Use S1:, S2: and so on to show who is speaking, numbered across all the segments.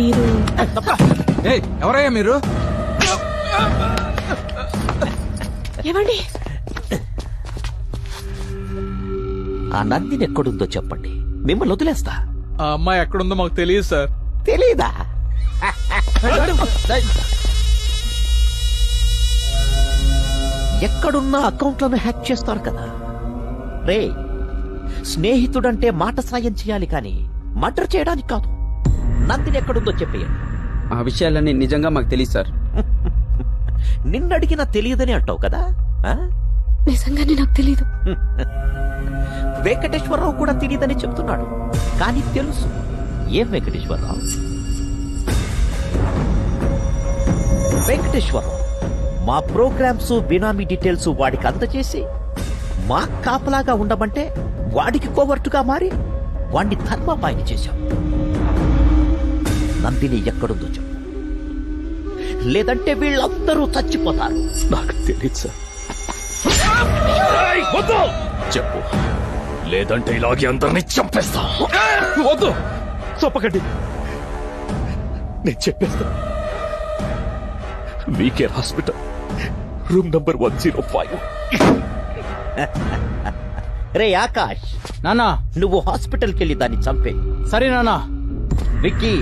S1: మీరు
S2: ఎవరయ్యా మీరు?
S1: ఏమండి?
S3: ఆ నందిని ఎక్కడుందో చెప్పండి, మిమ్మల్ని వదిలేస్తా.
S2: ఆ అమ్మాయి ఎక్కడుందో మాకు తెలియదు సార్.
S3: తెలీదా? ఎక్కడున్నా అకౌంట్లను హ్యాక్ చేస్తారు కదా రే. స్నేహితుడంటే మాట సాయం చేయాలి కానీ మర్డర్ చేయడానికి కాదు. నందిని ఎక్కడుందో చెప్పేయండి.
S4: ఆ విషయాలన్నీ నిజంగా మాకు తెలియదు సార్.
S3: నిన్నడిగినా తెలియదని అంటావు కదా.
S1: నిజంగానే నాకు తెలీదు.
S3: వెంకటేశ్వరరావు కూడా తెలియదని చెప్తున్నాడు, కానీ తెలుసు. ఏం వెంకటేశ్వరరావు? వెంకటేశ్వరరావు మా ప్రోగ్రామ్స్ బినామీ డీటెయిల్స్ వాడికి అందజేసి మా కాపలాగా ఉండమంటే వాడికి కోవర్టుగా మారి వాడిని ధర్మపాయని చేశాం. నందిని ఎక్కడుందో చెప్పు, లేదంటే వీళ్ళందరూ చచ్చిపోతారు.
S5: నాకు తెలియదు సార్. చెప్పు, లేదంటే ఇలాగే అందరినీ చంపేస్తా.
S2: వద్దు,
S5: చంపకండి, నేను చెప్పేస్తా. వీకే హాస్పిటల్, రూమ్ నంబర్ 105.
S3: రే ఆకాష్,
S4: నానా
S3: నువ్వు హాస్పిటల్కి వెళ్ళి దాన్ని చంపే.
S4: సరే నానా.
S3: విక్కీ,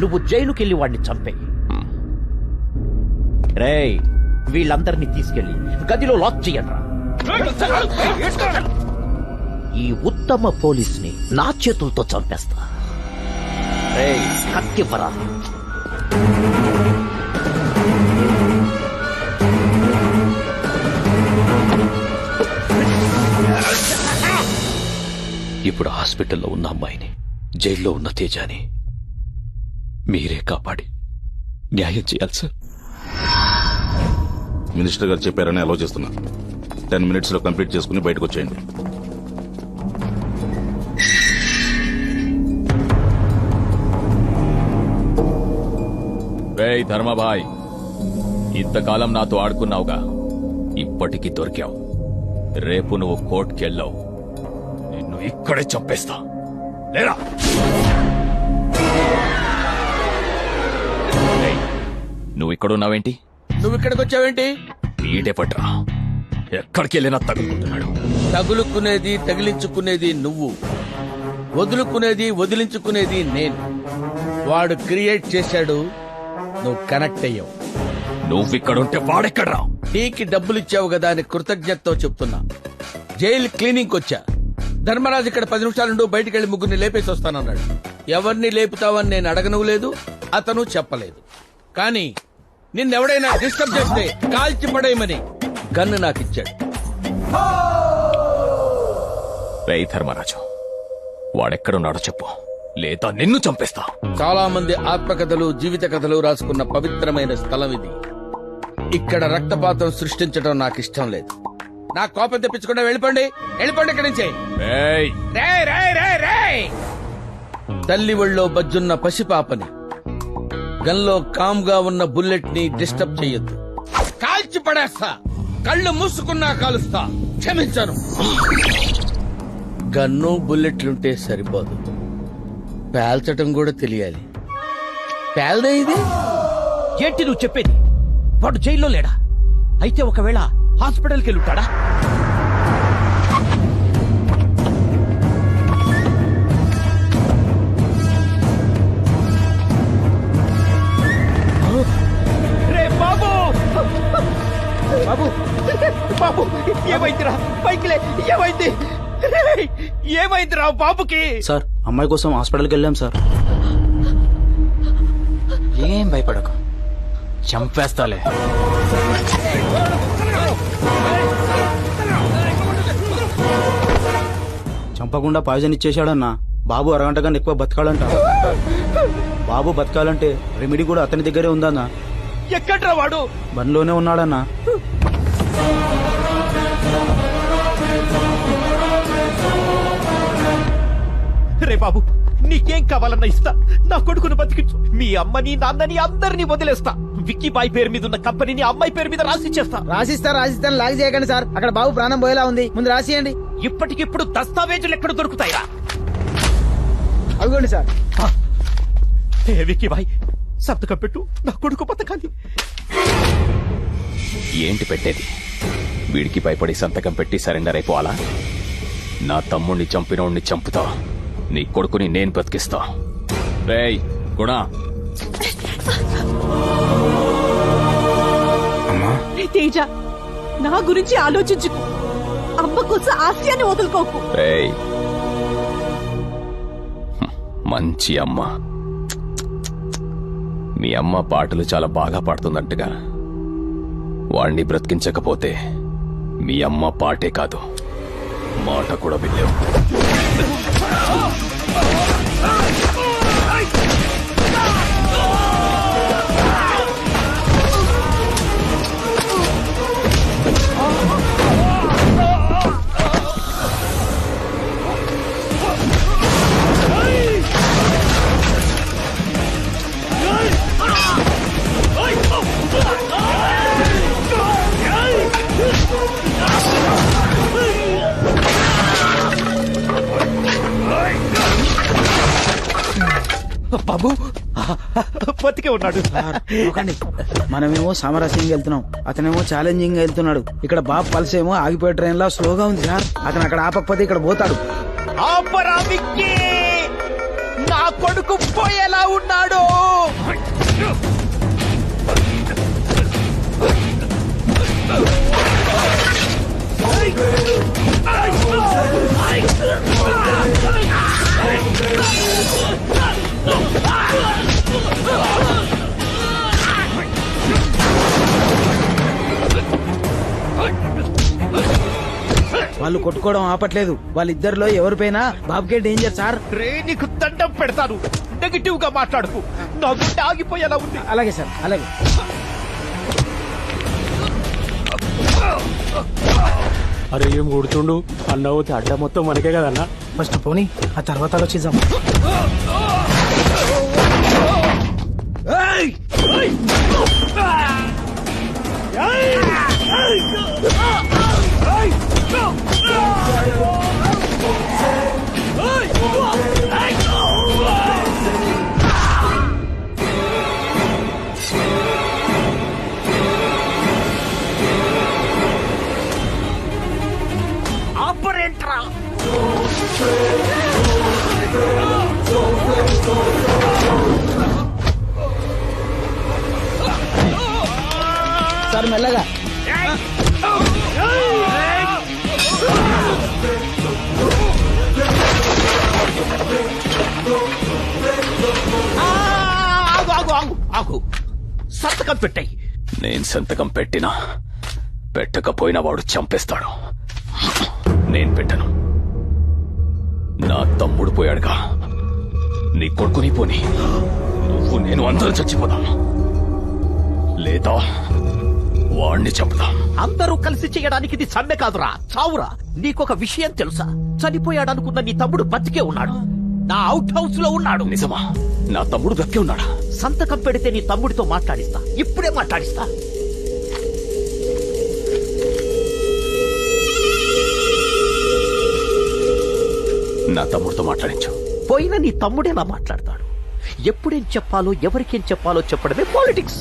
S3: నువ్వు జైలుకెళ్ళి వాడిని చంపే. రేయ్, వీళ్ళందరినీ తీసుకెళ్లి గదిలో లాక్ చెయ్యండ్రా. ఈ ఉత్తమ పోలీస్ ని నా చేతులతో చంపేస్తా. రేయ్, కత్తిపరా.
S5: ఇప్పుడు హాస్పిటల్లో ఉన్న అమ్మాయిని, జైల్లో ఉన్న తేజాని మీరే కాపాడి న్యాయం చేయాలి సార్.
S6: మినిస్టర్ గారు చెప్పారని అలో చేస్తున్నా. 10 minutes లో కంప్లీట్ చేసుకుని బయటకు వచ్చేయండి.
S5: రేయ్ ధర్మభాయ్, ఇంతకాలం నాతో ఆడుకున్నావుగా, ఇప్పటికీ దొరికావు. రేపు నువ్వు కోర్టుకెళ్ళావు, నిన్ను ఇక్కడే చంపేస్తా. లేరా? రేయ్, నువ్వు ఇక్కడున్నావేంటి?
S7: నువ్వు ఇక్కడికి వచ్చావేంటి?
S5: వీడే పట్రా, ఎక్కడికి వెళ్ళినా తగులుకుంటున్నాడు.
S7: తగులుకునేది తగిలించుకునేది నువ్వు, వదులుకునేది వదిలించుకునేది నేను. వాడు క్రియేట్ చేశాడు, నువ్వు కనెక్ట్ అయ్యావు.
S5: నువ్విక్కడుంటే వాడెక్కడ్రా?
S7: టీకి డబ్బులు ఇచ్చావు కదా అని కృతజ్ఞతతో చెప్తున్నా. జైలు క్లీనింగ్ వచ్చా. ధర్మరాజు ఇక్కడ 10 నిమిషాలుండు, బయటికి వెళ్లి ముగ్గురిని లేపేసి వస్తానన్నాడు. ఎవరిని లేపుతావని నేను అడగనవు లేదు, అతను చెప్పలేదు. కానీ నిన్నెవడైనా డిస్టర్బ్ చేస్తే కాల్చి పడేయమని గన్ను నాకిచ్చాడు.
S5: రేయ్ ధర్మరాజు, వాడెక్కడున్నాడో చెప్పు, లేదా నిన్ను చంపేస్తా.
S7: చాలా మంది ఆత్మకథలు, జీవిత కథలు రాసుకున్న పవిత్రమైన స్థలం ఇది. ఇక్కడ రక్తపాతం సృష్టించడం నాకు ఇష్టం లేదు. నా కోపం తెప్పించకుండా వెళ్ళిపోండి, వెళ్ళిపోండి ఇక్కడి నుంచి.
S5: రేయ్,
S7: రేయ్, రేయ్, రేయ్, రేయ్. తల్లి ఒళ్ళో బజ్జున్న పసిపాపని, గన్లో కామ్గా ఉన్న బుల్లెట్ ని డిస్టర్బ్ చెయ్యొద్దు. కాల్చి పడేస్తా, కళ్ళు మూసుకున్నా కాలుస్తా. క్షమించను. గన్ను బుల్లెట్లుంటే సరిపోదు, పేల్చటం కూడా తెలియాలి. పేల్దే ఇది.
S3: ఏంటి నువ్వు చెప్పేది? వాడు జైల్లో లేడా? అయితే ఒకవేళ హాస్పిటల్కి వెళ్ళుంటాడా? రే బాబు, బాబు, బాబు, ఏమైందిరా? పైకిలే, ఏమైంది? ఏమైందిరా బాబుకి?
S4: సార్, అమ్మాయి కోసం హాస్పిటల్కి వెళ్ళాం సార్.
S2: ఏం భయపడకు, చంపేస్తాలే.
S4: చంపకుండా పాయిజన్ ఇచ్చేశాడన్నా. బాబు అరగంట కన్నా ఎక్కువ బతకాలంట. బాబు బతకాలంటే రెమెడీ కూడా అతని దగ్గరే ఉందన్నా.
S3: ఎక్కడ్రా వాడు?
S4: బండిలోనే ఉన్నాడన్నా.
S3: రే బాబు, నీకేం కావాలన్నా ఇస్తా. నా కొడుకును బతికించు. మీ అమ్మని, నాన్నని అందరినీ వదిలేస్తా. విక్కీ బాయ్ పేరు మీద ఉన్న కంపెనీని అమ్మాయి పేరు మీద రాసిచ్చేస్తా.
S4: రాసిస్తాను లాగి చేయకండి సార్. అక్కడ బాబు ప్రాణం పోయేలా ఉంది, ముందు రాసియండి.
S3: ఇప్పటికిప్పుడు దస్తావేజులు ఎక్కడ దొరుకుతాయిరా?
S4: అదిగోండి సార్.
S3: విక్కీ బాయ్ సంతకం పెట్టు, నా కొడుకు బతకాలి.
S5: ఏంటి పెట్టేది? వీడికి భయపడి సంతకం పెట్టి సరెండర్ అయిపోవాలా? నా తమ్ముణ్ణి చంపినోడిని చంపుతా, నీ కొడుకుని నేను బతికిస్తా. రేయ్ గుణ,
S1: తేజ, నా గురించి ఆలోచించుకో. అమ్మ కోసం ఆస్తియాన్ని వదులుకోకు.
S5: రేయ్ మంచి అమ్మ. మీ అమ్మ పాటలు చాలా బాగా పాడుతుందంటగా. వాణ్ణి బ్రతికించకపోతే మీ అమ్మ పాటే కాదు, మాట కూడా వినలేవు.
S3: బాబు బతికే ఉన్నాడు.
S4: మనమేమో సామరస్యంగా వెళ్తున్నాం, అతనేమో ఛాలెంజింగ్ వెళ్తున్నాడు. ఇక్కడ బాబు పల్స్ ఏమో ఆగిపోయే ట్రైన్ లా స్లోగా ఉంది సార్. అతను అక్కడ ఆపకపోతే ఇక్కడ పోతాడు.
S3: ఆపరా విక్కీ, నా కొడుకు పోయేలా ఉన్నాడు.
S4: వాళ్ళు కొట్టుకోవడం ఆపట్లేదు. వాళ్ళిద్దరిలో ఎవరిపైనా బాబుకే డేంజర్ సార్.
S3: రే నీకు దండం పెడతాను, నెగిటివ్ గా మాట్లాడుకు. నా గుండె ఆగిపోయేలా ఉంది.
S4: అలాగే సార్, అలాగే.
S8: అరే ఏం కొడుతుండు అన్న, పోతే అడ్డ మొత్తం మనకే కదన్నా.
S4: ఫస్ట్ పోనీ, ఆ తర్వాత ఆలోచిద్దాం.
S3: ఆపరేటరా,
S4: సార్ మెల్లగా.
S3: ఆగు, సంతకం పెట్టాయి.
S5: నేను సంతకం పెట్టినా పెట్టకపోయినా వాడు చంపేస్తాడు. నేను పెట్టను. నా తమ్ముడు పోయాడుగా, నీ కొడుకుని పోని, నువ్వు నేను అందరూ చచ్చిపోదాం, లేదా వాణ్ణి చంపుదాం.
S3: అందరూ కలిసి చేయడానికి ఇది సమ్మె కాదురా, చావురా. నీకొక విషయం తెలుసా? చనిపోయాడనుకున్న నీ తమ్ముడు బతికే ఉన్నాడు, నా అవుట్ హౌస్ లో ఉన్నాడు.
S5: నిజమా? నా తమ్ముడు బ్రతికే ఉన్నాడా?
S3: సంతకం పెడితే నీ తమ్ముడితో మాట్లాడిస్తా, ఇప్పుడే మాట్లాడిస్తా.
S5: నా తమ్ముడితో మాట్లాడించు.
S3: పోయిన నీ తమ్ముడేలా మాట్లాడతాడు? ఎప్పుడేం చెప్పాలో ఎవరికేం చెప్పాలో చెప్పడమే పాలిటిక్స్.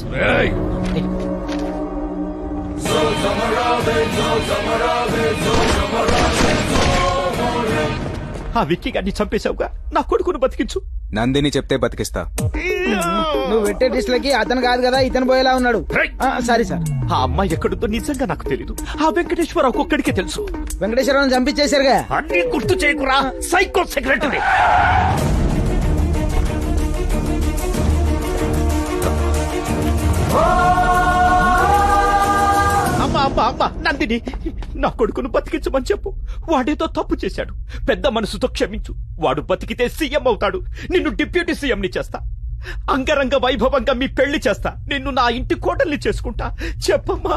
S3: ఆ విక్కీ గారిని చంపేశావుగా, నా కొడుకును బతికించు.
S9: నందిని చెప్తే బతికిస్తా.
S4: నువ్వు పెట్టే డిస్లకి అతను కాదు కదా, ఇతను పోయేలా ఉన్నాడు. Sorry sir.
S3: ఆ అమ్మాయి ఎక్కడుందో నిజంగా నాకు తెలీదు. ఆ వెంకటేశ్వరరావు ఒక్కడికే తెలుసు.
S4: వెంకటేశ్వరరావు చంపించేశారుగా.
S3: అన్ని గుర్తు చేయకురా, సైకో సెక్రటరీ. అమ్మా నందిని, నా కొడుకును బతికించమని చెప్పు. వాడేదో తప్పు చేశాడు, పెద్ద మనసుతో క్షమించు. వాడు బతికితే సీఎం అవుతాడు, నిన్ను డిప్యూటీ సీఎంని చేస్తా. అంగరంగ వైభవంగా మీ పెళ్లి చేస్తా, నిన్ను నా ఇంటి కోడల్ని చేసుకుంటా. చెప్పమ్మా.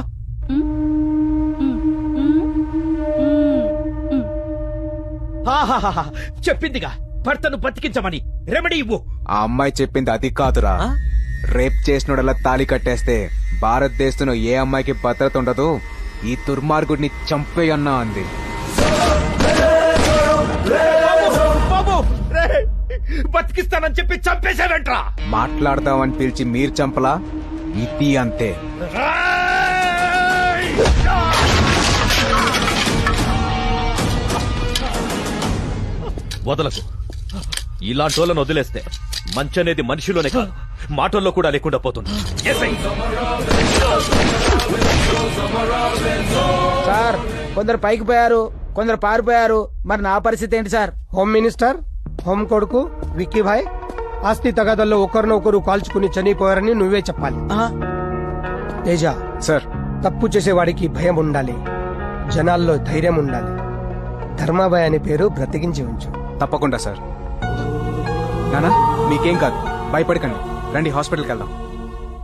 S3: చెప్పిందిగా భర్తను బతికించమని, రెమెడీ ఇవ్వు.
S9: ఆ అమ్మాయి చెప్పింది అది కాదురా. రేప్ చేసినోడలా తాళి కట్టేస్తే భారతదేశంలో ఏ అమ్మాయికి భద్రత ఉండదు, ఈ దుర్మార్గుడిని చంపేయన్నా అంది.
S3: బాబు, బతికిస్తానని చెప్పి చంపేశాడంట్రా.
S9: మాట్లాడదామని పిలిచి మీరు చంపలా, ఇది అంతే.
S3: వదలకు. ఇలాంటి వాళ్ళని వదిలేస్తే మంచి అనేది మనిషిలోనే కాదు మాటల్లో కూడా లేకుండా పోతుంది.
S4: సార్ కొందరు పైకి పోయారు, కొందరు పారిపోయారు. మరి నా పరిస్థితి ఏంటి సార్?
S10: హోమ్ మినిస్టర్, హోమ్ కొడుకు విక్కీ భాయ్ ఆస్తి తగాదల్లో ఒకరినొకరు కాల్చుకుని చనిపోయారని నువ్వే చెప్పాలి. తేజ,
S9: సార్
S10: తప్పు చేసేవాడికి భయం ఉండాలి, జనాల్లో ధైర్యం ఉండాలి. ధర్మాభాయ్ అనే పేరు బ్రతికించి ఉంచు.
S9: తప్పకుండా సార్. నానా మీకేం కాదు, భయపడకండి. రండి హాస్పిటల్కి వెళ్దాం.